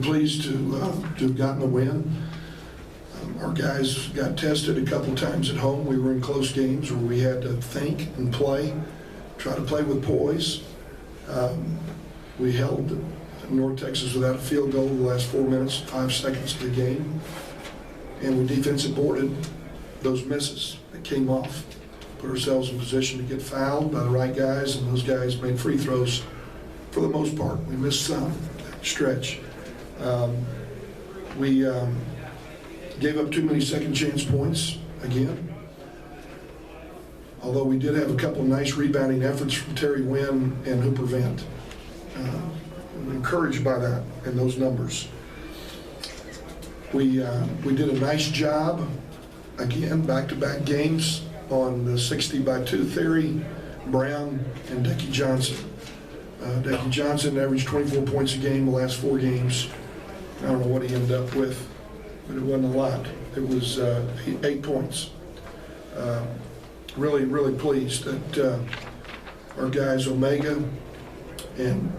pleased to have gotten the win. Our guys got tested a couple times at home. We were in close games where we had to think and play, try to play with poise. We held North Texas without a field goal in the last 4 minutes, 5 seconds of the game. And we defensive boarded those misses that came off. Put ourselves in position to get fouled by the right guys, and those guys made free throws for the most part. We missed some stretch. We gave up too many second chance points again. Although we did have a couple of nice rebounding efforts from Terry Wynn and Hooper Vent. I'm encouraged by that and those numbers. We did a nice job, again, back-to-back games on the 60-by-2 theory, Brown and Decky Johnson. Decky Johnson averaged 24 points a game the last 4 games. I don't know what he ended up with, but it wasn't a lot. It was 8 points. Really, really pleased that our guys, Omega and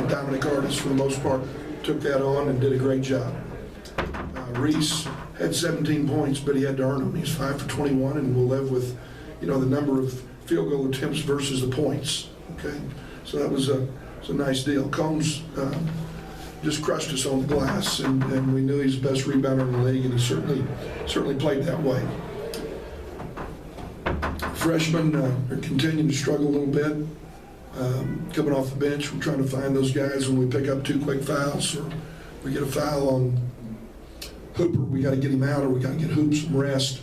Dominic Artis, for the most part, took that on and did a great job. Reese had 17 points, but he had to earn them. He's 5 for 21, and we'll live with, the number of field goal attempts versus the points. Okay, so that was a nice deal. Combs just crushed us on the glass, and we knew he's the best rebounder in the league, and he certainly played that way. Freshmen are continuing to struggle a little bit. Coming off the bench, we're trying to find those guys when we pick up 2 quick fouls, or we get a foul on Hooper, we got to get him out, or we got to get Hoop some rest.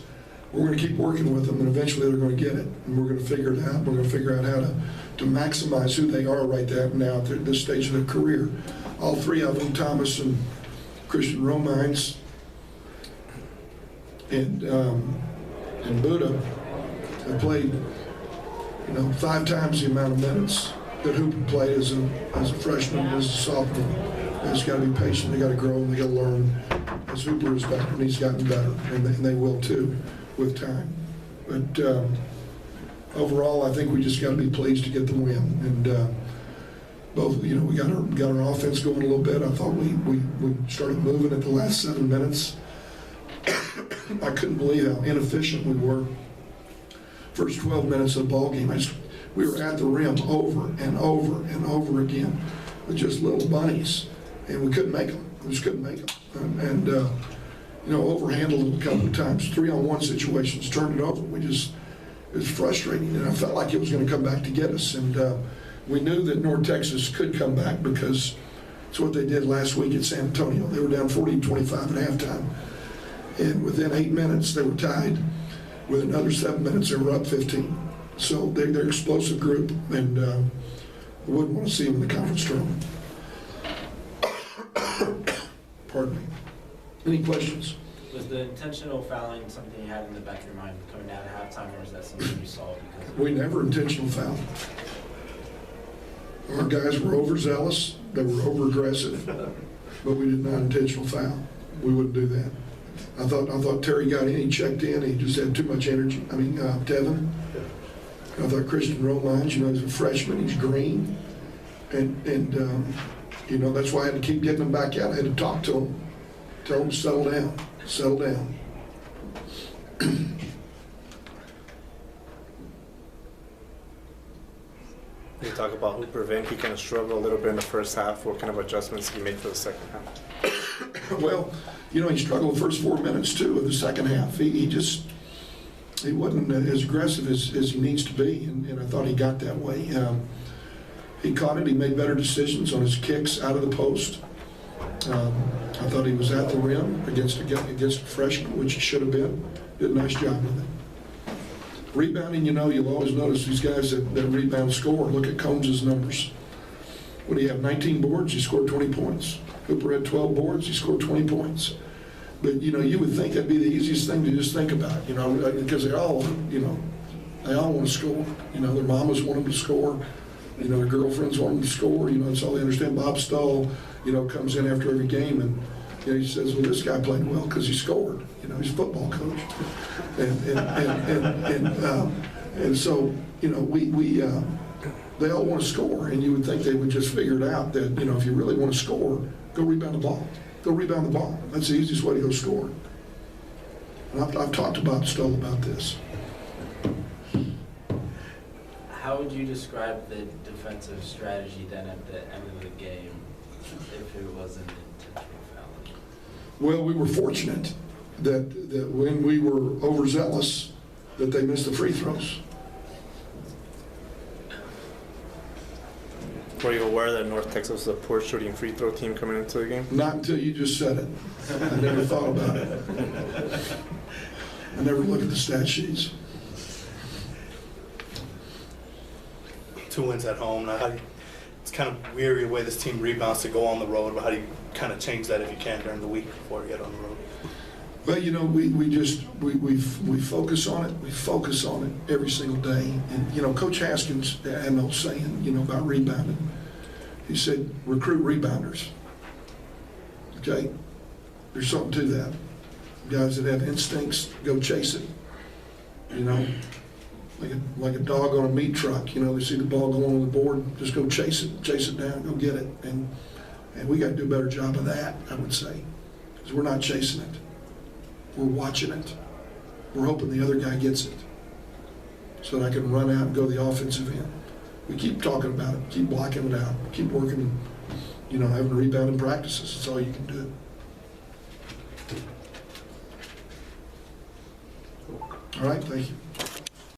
We're going to keep working with them, and eventually they're going to get it, and we're going to figure it out. We're going to figure out how to maximize who they are right now at this stage of their career. All 3 of them, Thomas and Christian Romines and Buddha, have played 5 times the amount of minutes that Hooper played as a freshman and as a sophomore. They just got to be patient. They got to grow and they got to learn. As Hooper has done, and he's gotten better, and they will too with time. But overall, I think we just got to be pleased to get the win. And both, we got our offense going a little bit. I thought we started moving at the last 7 minutes. I couldn't believe how inefficient we were. First 12 minutes of the ball game, we were at the rim over and over and over again with just little bunnies, and we couldn't make them. We just couldn't make them. And overhandled them a couple of times. 3-on-1 situations, turned it over. It was frustrating, and I felt like it was going to come back to get us. And we knew that North Texas could come back because it's what they did last week at San Antonio. They were down 40-25 at halftime. And within 8 minutes, they were tied. With another 7 minutes, they were up 15. So they're an explosive group, and I wouldn't want to see them in the conference tournament. Pardon me. Any questions? Was the intentional fouling something you had in the back of your mind coming down at halftime, or is that something you saw because of... We never intentional fouled. Our guys were overzealous, they were over-aggressive, but we did not intentional foul. We wouldn't do that. I thought Terry got in, he checked in, he just had too much energy. Tevin. I thought Christian Romines, he's a freshman, he's green, and that's why I had to keep getting him back out. I had to talk to him, tell him to settle down. You talk about Hooper Vink, he kind of struggled a little bit in the first half. What kind of adjustments he made for the second half? Well, he struggled the first 4 minutes too of the second half. He wasn't as aggressive as he needs to be, and I thought he got that way. He caught it. He made better decisions on his kicks out of the post. I thought he was at the rim against a freshman, which he should have been. Did a nice job with it. Rebounding, you'll always notice these guys that rebound score. Look at Combs' numbers. What do you have, 19 boards? He scored 20 points. Hooper had 12 boards. He scored 20 points. But, you would think that'd be the easiest thing to just think about, because they all want to score. Their mamas want them to score. Their girlfriends want them to score. That's all they understand. Bob Stahl, comes in after every game and he says, well, this guy played well because he scored. He's a football coach. And so, they all want to score, and you would think they would just figure it out that, if you really want to score, Go rebound the ball. Go rebound the ball. That's the easiest way to go score. And I've talked about Stoll about this. How would you describe the defensive strategy then at the end of the game if it wasn't intentional fouling? Well, we were fortunate that when we were overzealous, that they missed the free throws. Were you aware that North Texas was a poor shooting free throw team coming into the game? Not until you just said it. I never thought about it. I never look at the stat sheets. 2 wins at home. Now, it's kind of weary the way this team rebounds to go on the road, but how do you kind of change that if you can during the week before you get on the road? Well, you know, we focus on it. We focus on it every single day. And, you know, Coach Haskins had an old saying, you know, about rebounding. He said, recruit rebounders. Okay? There's something to that. Guys that have instincts, go chase it. You know, like a dog on a meat truck. You know, they see the ball going on the board, just go chase it down, go get it. And we got to do a better job of that, I would say, because we're not chasing it. We're watching it. We're hoping the other guy gets it so that I can run out and go the offensive end. We keep talking about it, keep blocking it out, keep working, you know, having rebounding practices. That's all you can do. All right, thank you.